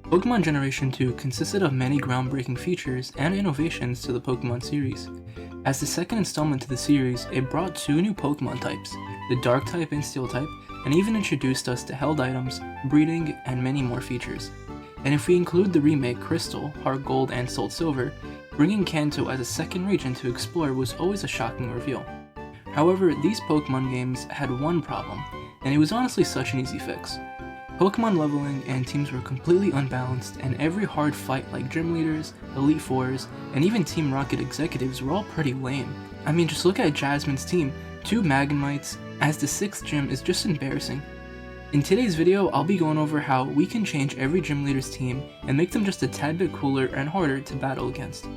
Pokemon Generation 2 consisted of many groundbreaking features and innovations to the Pokemon series. As the second installment to the series, it brought two new Pokemon types, the Dark type and Steel type, and even introduced us to held items, breeding, and many more features. And if we include the remake Crystal, Heart Gold, and Soul Silver, bringing Kanto as a second region to explore was always a shocking reveal. However, these Pokemon games had one problem, and it was honestly such an easy fix. Pokemon leveling and teams were completely unbalanced, and every hard fight like Gym Leaders, Elite Fours, and even Team Rocket executives were all pretty lame. I mean, just look at Jasmine's team, 2 Magemites as the 6th gym is just embarrassing. In today's video, I'll be going over how we can change every Gym Leader's team and make them just a tad bit cooler and harder to battle against.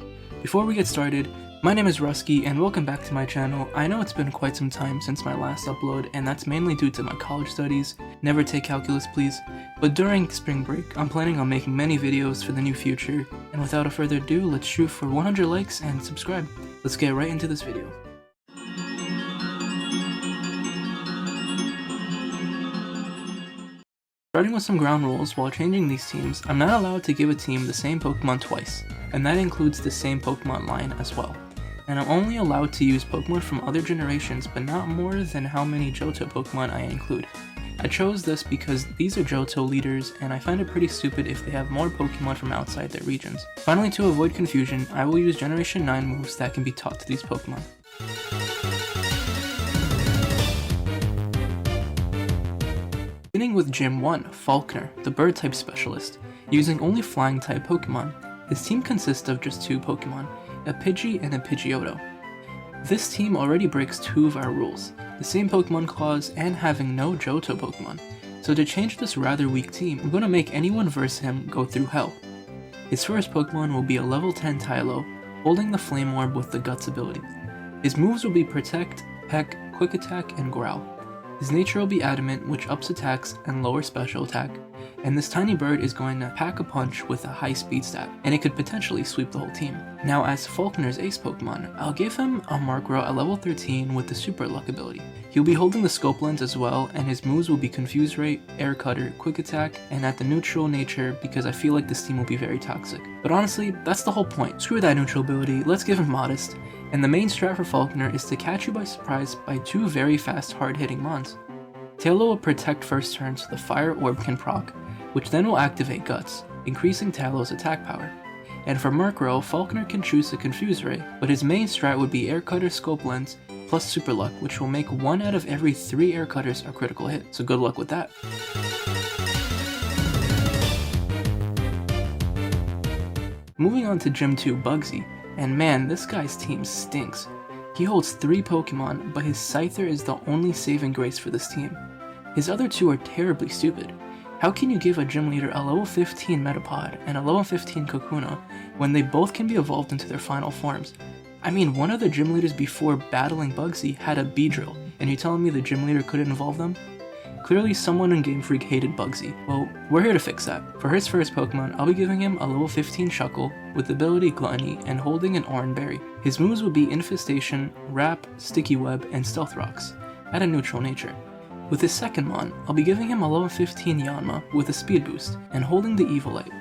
Before we get started, my name is Rusky and welcome back to my channel. I know it's been quite some time since my last upload, and that's mainly due to my college studies. Never take calculus please. But during spring break, I'm planning on making many videos for the new future, and without a further ado, let's shoot for 100 likes and subscribe. Let's get right into this video. Starting with some ground rules, while changing these teams, I'm not allowed to give a team the same Pokemon twice, and that includes the same Pokemon line as well. And I'm only allowed to use Pokemon from other generations, but not more than how many Johto Pokemon I include. I chose this because these are Johto leaders, and I find it pretty stupid if they have more Pokemon from outside their regions. Finally, to avoid confusion, I will use Generation 9 moves that can be taught to these Pokemon. Beginning with Gym 1, Falkner, the bird type specialist. Using only flying type Pokemon, his team consists of just 2 Pokemon, a Pidgey and a Pidgeotto. This team already breaks 2 of our rules, the same Pokemon clause and having no Johto Pokemon, so to change this rather weak team, we're going to make anyone versus him go through hell. His first Pokemon will be a level 10 Tylo, holding the Flame Orb with the Guts ability. His moves will be Protect, Peck, Quick Attack, and Growl. His nature will be Adamant, which ups attacks and lowers special attack, and this tiny bird is going to pack a punch with a high speed stat, and it could potentially sweep the whole team. Now as Falkner's ace Pokemon, I'll give him a Markrow at level 13 with the Super Luck ability. He'll be holding the Scope Lens as well, and his moves will be Confuse Ray, Air Cutter, Quick Attack, and at the neutral nature because I feel like this team will be very toxic. But honestly, that's the whole point. Screw that neutral ability, let's give him Modest. And the main strat for Falkner is to catch you by surprise by 2 very fast hard-hitting mons. Taillow will protect first turn so the Fire Orb can proc, which then will activate Guts, increasing Tallow's attack power. And for Murkrow, Falkner can choose to Confuse Ray, but his main strat would be Air Cutter Scope Lens plus Super Luck, which will make 1 out of every 3 Air Cutters a critical hit, so good luck with that. Moving on to Gym 2, Bugsy. And man, this guy's team stinks. He holds 3 Pokemon, but his Scyther is the only saving grace for this team. His other 2 are terribly stupid. How can you give a gym leader a level 15 Metapod and a level 15 Kakuna when they both can be evolved into their final forms? I mean, one of the gym leaders before battling Bugsy had a Beedrill, and you're telling me the gym leader couldn't evolve them? Clearly someone in Game Freak hated Bugsy. Well, we're here to fix that. For his first Pokemon, I'll be giving him a level 15 Shuckle with the ability Gluttony and holding an Oran Berry. His moves will be Infestation, Wrap, Sticky Web, and Stealth Rocks, at a neutral nature. With his second Mon, I'll be giving him a level 15 Yanma with a speed boost and holding the Eviolite.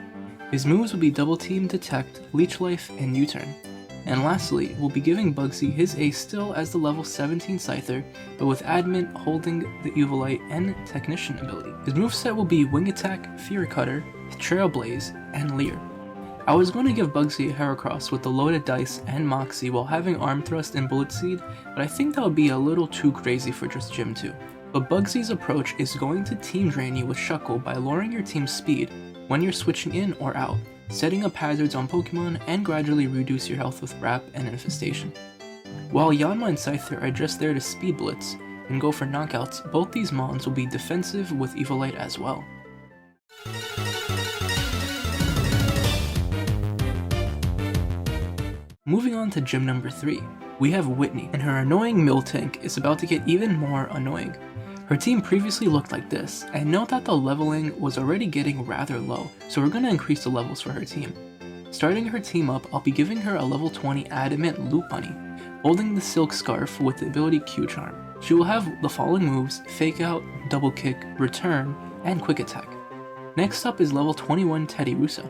His moves will be Double Team, Detect, Leech Life, and U-Turn. And lastly, we'll be giving Bugsy his ace still as the level 17 Scyther, but with Adamant holding the Eviolite and Technician ability. His moveset will be Wing Attack, Fury Cutter, Trailblaze, and Leer. I was going to give Bugsy a Heracross with the loaded dice and Moxie while having Arm Thrust and Bullet Seed, but I think that would be a little too crazy for just Gym 2. But Bugsy's approach is going to team drain you with Shuckle by lowering your team's speed when you're switching in or out, setting up hazards on Pokemon, and gradually reduce your health with Wrap and Infestation. While Yanma and Scyther are just there to speed blitz and go for knockouts, both these mons will be defensive with Eviolite as well. Moving on to Gym number 3, we have Whitney, and her annoying Miltank is about to get even more annoying. Her team previously looked like this, and note that the leveling was already getting rather low, so we're going to increase the levels for her team. Starting her team up, I'll be giving her a level 20 Adamant Loop Bunny, holding the Silk Scarf with the ability Q-Charm. She will have the following moves: Fake Out, Double Kick, Return, and Quick Attack. Next up is level 21 Teddiursa,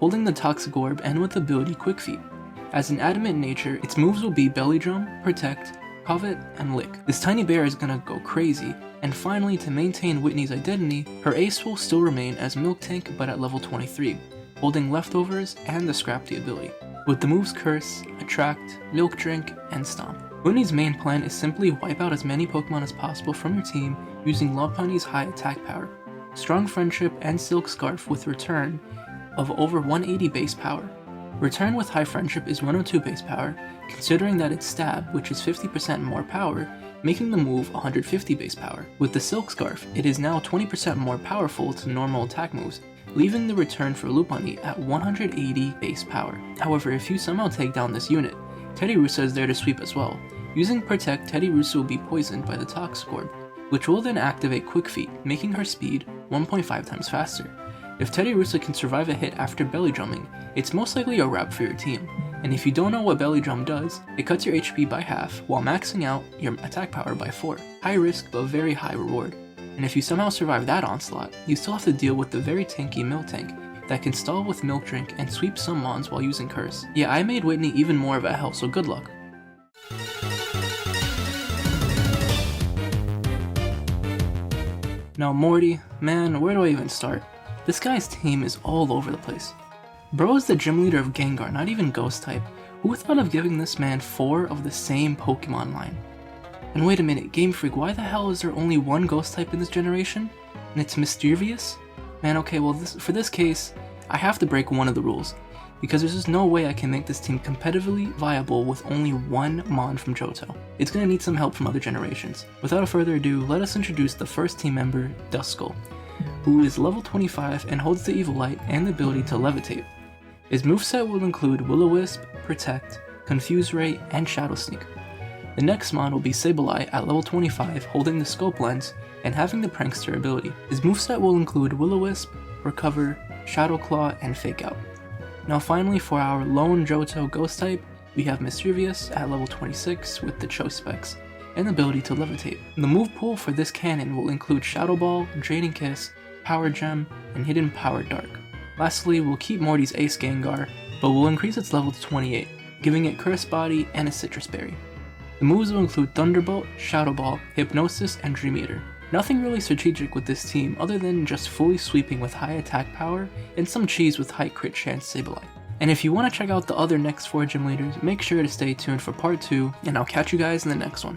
holding the Toxic Orb and with the ability Quick Feet. As an adamant nature, its moves will be Belly Drum, Protect, Covet, and Lick. This tiny bear is gonna go crazy, and finally, to maintain Whitney's identity, her ace will still remain as Milk Tank but at level 23, holding Leftovers and the Scrapty ability, with the moves Curse, Attract, Milk Drink, and Stomp. Whitney's main plan is simply wipe out as many Pokemon as possible from your team using Lopunny's high attack power, Strong Friendship, and Silk Scarf with Return of over 180 base power. Return with High Friendship is 102 base power, considering that it's Stab, which is 50% more power, making the move 150 base power. With the Silk Scarf, it is now 20% more powerful to normal attack moves, leaving the return for Lopunny at 180 base power. However, if you somehow take down this unit, Teddiursa is there to sweep as well. Using Protect, Teddiursa will be poisoned by the Toxic Orb, which will then activate Quick Feet, making her speed 1.5 times faster. If Teddiursa can survive a hit after belly drumming, it's most likely a wrap for your team, and if you don't know what belly drum does, it cuts your HP by half while maxing out your attack power by 4. High risk but very high reward. And if you somehow survive that onslaught, you still have to deal with the very tanky Milk Tank that can stall with Milk Drink and sweep some mons while using Curse. Yeah, I made Whitney even more of a hell, so good luck. Now Morty, man, where do I even start? This guy's team is all over the place. Bro is the gym leader of Gengar, not even Ghost type. Who thought of giving this man 4 of the same Pokemon line? And wait a minute, Game Freak, why the hell is there only one Ghost type in this generation? And it's Mischievous? Man, okay, well for this case, I have to break one of the rules, because there's just no way I can make this team competitively viable with only one Mon from Johto. It's gonna need some help from other generations. Without further ado, let us introduce the first team member, Duskull, who is level 25 and holds the Evil Light and the ability to Levitate. His moveset will include Will-O-Wisp, Protect, Confuse Ray, and Shadow Sneak. The next Mon will be Sableye at level 25, holding the Scope Lens and having the Prankster ability. His moveset will include Will-O-Wisp, Recover, Shadow Claw, and Fake Out. Now finally, for our lone Johto Ghost type, we have Mischievous at level 26 with the Cho specs and the ability to Levitate. The move pool for this cannon will include Shadow Ball, Draining Kiss, Power Gem, and Hidden Power Dark. Lastly, we'll keep Morty's Ace Gengar, but we'll increase its level to 28, giving it Curse Body and a Citrus Berry. The moves will include Thunderbolt, Shadow Ball, Hypnosis, and Dream Eater. Nothing really strategic with this team other than just fully sweeping with high attack power and some cheese with high crit chance Sableye. And if you want to check out the other next 4 gym leaders, make sure to stay tuned for part 2, and I'll catch you guys in the next one.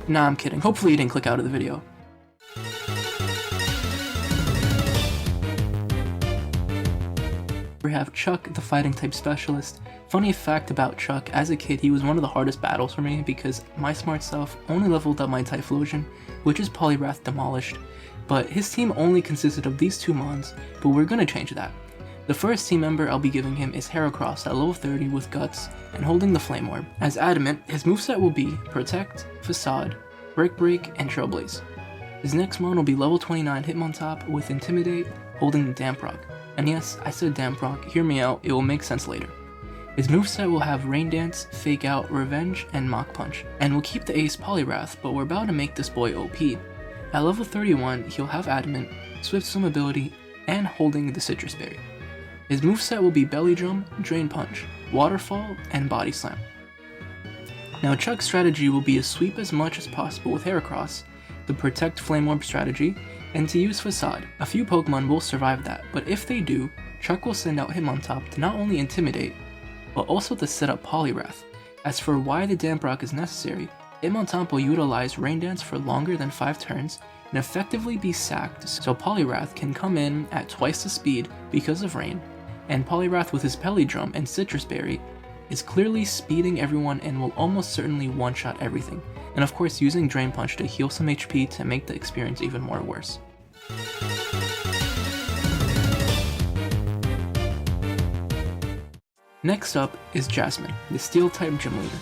Nah, I'm kidding. Hopefully you didn't click out of the video. We have Chuck, the fighting type specialist. Funny fact about Chuck, as a kid he was one of the hardest battles for me because my smart self only leveled up my Typhlosion, which is Poliwrath demolished, but his team only consisted of these 2 Mons, but we're gonna change that. The first team member I'll be giving him is Heracross at level 30 with Guts and holding the Flame Orb. As Adamant, his moveset will be Protect, Facade, Break, and Trailblaze. His next Mon will be level 29 Hitmontop with Intimidate, holding the Damp Rock. And yes, I said Damp Rock, hear me out, it will make sense later. His moveset will have Rain Dance, Fake Out, Revenge, and Mach Punch, and we'll keep the ace Poliwrath, but we're about to make this boy OP. At level 31, he'll have Adamant, Swift Swim ability, and holding the Citrus Berry. His moveset will be Belly Drum, Drain Punch, Waterfall, and Body Slam. Now Chuck's strategy will be to sweep as much as possible with Heracross, the Protect Flame Orb strategy, and to use Facade. A few Pokemon will survive that, but if they do, Chuck will send out Hitmontop to not only intimidate, but also to set up Poliwrath. As for why the Damp Rock is necessary, Hitmontop will utilize Rain Dance for longer than 5 turns and effectively be sacked, so Poliwrath can come in at twice the speed because of Rain, and Poliwrath with his Pelly Drum and Citrus Berry is clearly speeding everyone and will almost certainly one-shot everything, and of course using Drain Punch to heal some HP to make the experience even more worse. Next up is Jasmine, the Steel-type gym leader.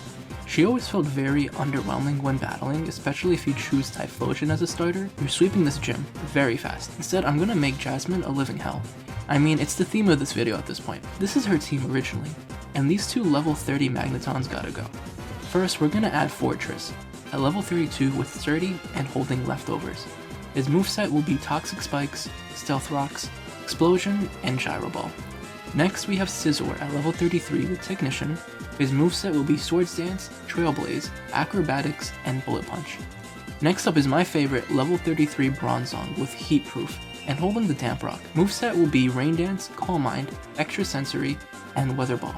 She always felt very underwhelming when battling, especially if you choose Typhlosion as a starter. You're sweeping this gym very fast. Instead, I'm gonna make Jasmine a living hell. I mean, it's the theme of this video at this point. This is her team originally, and these 2 level 30 Magnetons gotta go. First, we're gonna add Fortress, at level 32 with Sturdy and holding Leftovers. His moveset will be Toxic Spikes, Stealth Rocks, Explosion, and Gyro Ball. Next we have Scizor at level 33 with Technician. His moveset will be Swords Dance, Trailblaze, Acrobatics, and Bullet Punch. Next up is my favorite, level 33 Bronzong with Heat Proof and holding the Damp Rock. Moveset will be Rain Dance, Calm Mind, Extra Sensory, and Weather Ball.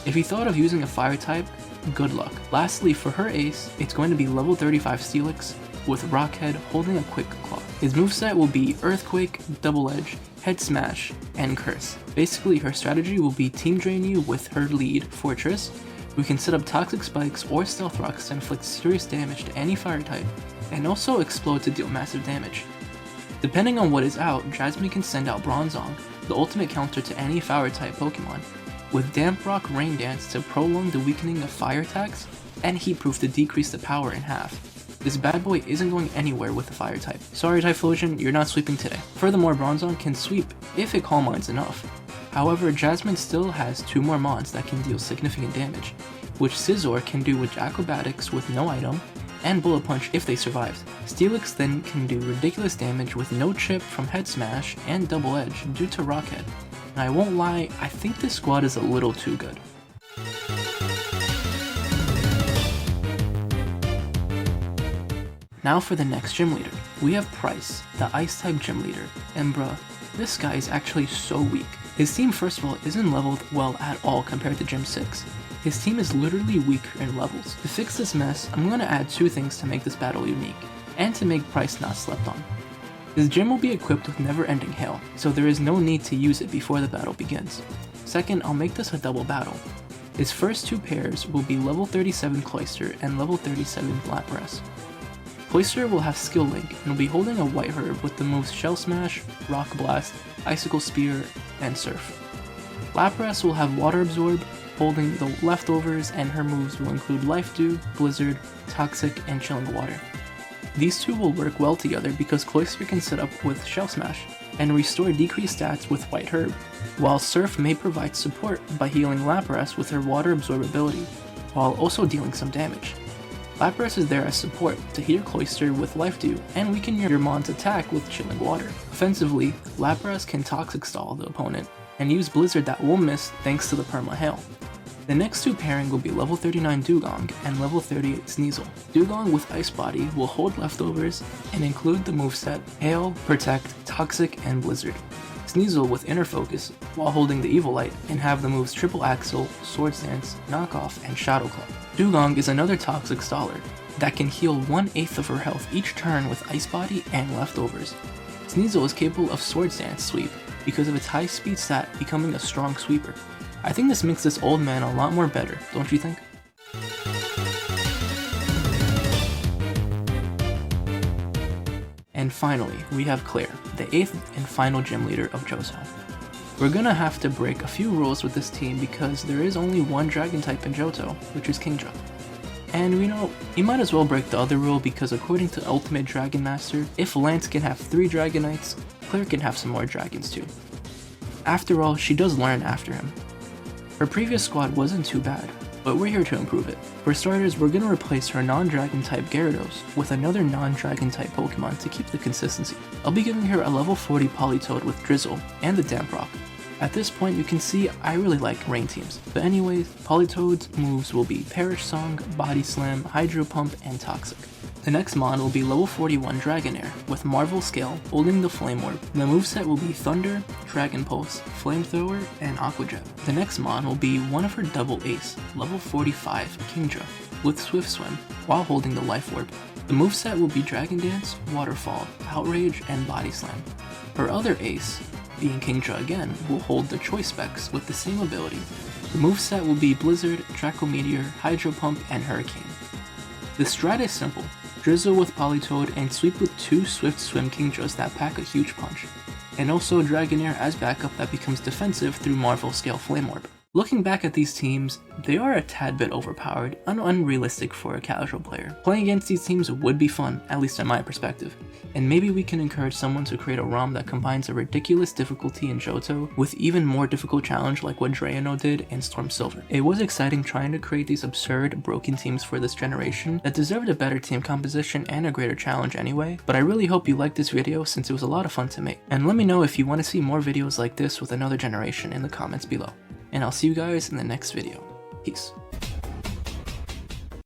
If you thought of using a fire type, good luck. Lastly, for her ace, it's going to be level 35 Steelix with Rockhead holding a Quick Claw. His moveset will be Earthquake, Double Edge, Head Smash, and Curse. Basically, her strategy will be Team Drain you with her lead, Fortress. We can set up Toxic Spikes or Stealth Rocks to inflict serious damage to any fire type, and also Explode to deal massive damage. Depending on what is out, Jasmine can send out Bronzong, the ultimate counter to any fire type Pokemon, with Damp Rock Rain Dance to prolong the weakening of fire attacks, and Heat Proof to decrease the power in half. This bad boy isn't going anywhere with the fire type. Sorry Typhlosion, you're not sweeping today. Furthermore, Bronzong can sweep if it Calm Minds enough. However, Jasmine still has 2 more mons that can deal significant damage, which Scizor can do with Acrobatics with no item, and Bullet Punch if they survived. Steelix then can do ridiculous damage with no chip from Head Smash and Double Edge due to Rockhead. And I won't lie, I think this squad is a little too good. Now for the next gym leader. We have Pryce, the Ice type gym leader, and bruh, this guy is actually so weak. His team first of all isn't leveled well at all compared to Gym 6. His team is literally weaker in levels. To fix this mess, I'm going to add 2 things to make this battle unique, and to make Pryce not slept on. His gym will be equipped with Never-Ending Hail, so there is no need to use it before the battle begins. Second, I'll make this a double battle. His first 2 pairs will be level 37 Cloyster and level 37 Lapras. Cloyster will have Skill Link and will be holding a White Herb with the moves Shell Smash, Rock Blast, Icicle Spear, and Surf. Lapras will have Water Absorb, holding the leftovers, and her moves will include Life Dew, Blizzard, Toxic, and Chilling Water. These 2 will work well together because Cloyster can set up with Shell Smash and restore decreased stats with White Herb, while Surf may provide support by healing Lapras with her Water Absorb ability, while also dealing some damage. Lapras is there as support to heal Cloyster with Life Dew and weaken your mon's attack with Chilling Water. Offensively, Lapras can Toxic Stall the opponent and use Blizzard that will miss thanks to the Perma Hail. The next 2 pairing will be level 39 Dugong and level 38 Sneasel. Dugong with Ice Body will hold leftovers and include the moveset Hail, Protect, Toxic, and Blizzard. Sneasel with Inner Focus while holding the Evilite and have the moves Triple Axle, Swords Dance, Knockoff, and Shadow Claw. Dugong is another Toxic Staller that can heal 1/8 of her health each turn with Ice Body and leftovers. Sneasel is capable of Swords Dance sweep because of its high speed stat becoming a strong sweeper. I think this makes this old man a lot more better, don't you think? And finally, we have Claire, the 8th and final gym leader of Johto. We're gonna have to break a few rules with this team because there is only 1 dragon type in Johto, which is Kingdra. And we know, you might as well break the other rule because according to Ultimate Dragon Master, if Lance can have 3 Dragonites, Claire can have some more dragons too. After all, she does learn after him. Her previous squad wasn't too bad, but we're here to improve it. For starters, we're gonna replace her non-dragon type Gyarados with another non-dragon type Pokemon to keep the consistency. I'll be giving her a level 40 Politoed with Drizzle and the Damp Rock. At this point, you can see I really like rain teams. But anyways, Politoed's moves will be Perish Song, Body Slam, Hydro Pump, and Toxic. The next mon will be level 41 Dragonair with Marvel Scale holding the Flame Orb. The moveset will be Thunder, Dragon Pulse, Flamethrower, and Aqua Jet. The next mon will be one of her double ace, level 45 Kingdra with Swift Swim while holding the Life Orb. The moveset will be Dragon Dance, Waterfall, Outrage, and Body Slam. Her other ace, being Kingdra again, will hold the Choice Specs with the same ability. The moveset will be Blizzard, Draco Meteor, Hydro Pump, and Hurricane. The strat is simple. Drizzle with Politoed and sweep with 2 Swift Swim Kingdras that pack a huge punch. And also Dragonair as backup that becomes defensive through Marvel Scale Flame Orb. Looking back at these teams, they are a tad bit overpowered and unrealistic for a casual player. Playing against these teams would be fun, at least in my perspective, and maybe we can encourage someone to create a ROM that combines a ridiculous difficulty in Johto with even more difficult challenge like what Drayano did in Storm Silver. It was exciting trying to create these absurd, broken teams for this generation that deserved a better team composition and a greater challenge anyway, but I really hope you liked this video since it was a lot of fun to make. And let me know if you want to see more videos like this with another generation in the comments below. And I'll see you guys in the next video. Peace.